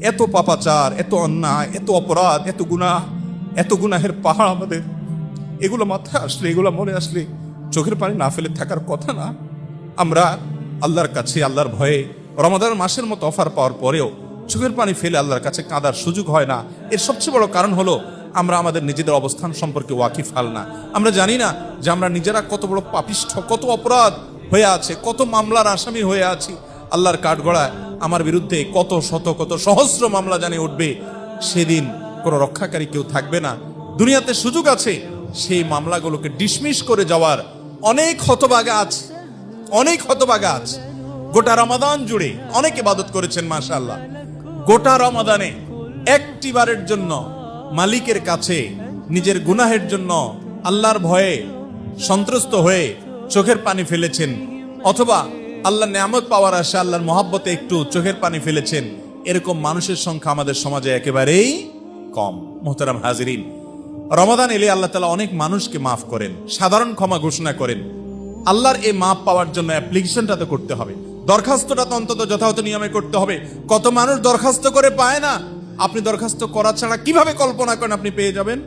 এত পাপাচার, এত অন্যায়, এত অপরাধ, এত গুনাহের পাহাড় আমাদের। এগুলো মাথায় আসলে, এগুলো মনে আসলে চোখের পানি না ফেলে থাকার কথা না। আমরা আল্লাহর কাছে, আল্লাহর ভয়ে রমাদান মাসের মতো অফার পাওয়ার পরেও চোখের পানি ফেলে আল্লাহর কাছে কাঁদার সুযোগ হয় না। এর সবচেয়ে বড় কারণ হলো আমরা আমাদের নিজেদের অবস্থান সম্পর্কে ওয়াকিফাল না। আমরা জানি না যে আমরা নিজেরা কত বড় পাপিষ্ঠ, কত অপরাধ হয়ে আছে, কত মামলার আসামি হয়ে আছি। আল্লাহর কাঠগড়ায় আমার বিরুদ্ধে কত শত, কত সহস্র মামলা জানি উঠবে। সেদিন কোনো রক্ষাকারী কেউ থাকবে না। দুনিয়াতে সুযোগ আছে সেই মামলাগুলোকে ডিসমিস করে যাওয়ার। অনেক হতভাগা আছে, অনেক হতভাগা আছে। গোটা রমাদান জুড়ে অনেক ইবাদত করেছেন মাশাআল্লাহ। গোটা রমাদানে একটি বারের জন্য মালিকের কাছে নিজের গুনাহের জন্য আল্লাহর ভয়ে সন্ত্রস্ত হয়ে চোখের পানি ফেলেছেন, অথবা আল্লাহর নিয়ামত পাওয়ার আশা, আল্লাহর মহব্বতে একটু চোখের পানি ফেলেছেন, এরকম মানুষের সংখ্যা আমাদের সমাজে একেবারেই কম। মোহতারাম হাজিরিন, রমাদান এলে আল্লাহ তাআলা অনেক মানুষকে মাফ করেন, সাধারণ ক্ষমা ঘোষণা করেন। আল্লাহর এই মাফ পাওয়ার জন্য অ্যাপ্লিকেশনটা তো করতে হবে, দরখাস্তটা তো অন্তত যথাযথ নিয়মে করতে হবে। কত মানুষ দরখাস্ত করে পায় না। আপনি দরখাস্ত করা ছাড়া কিভাবে কল্পনা করেন আপনি পেয়ে যাবেন?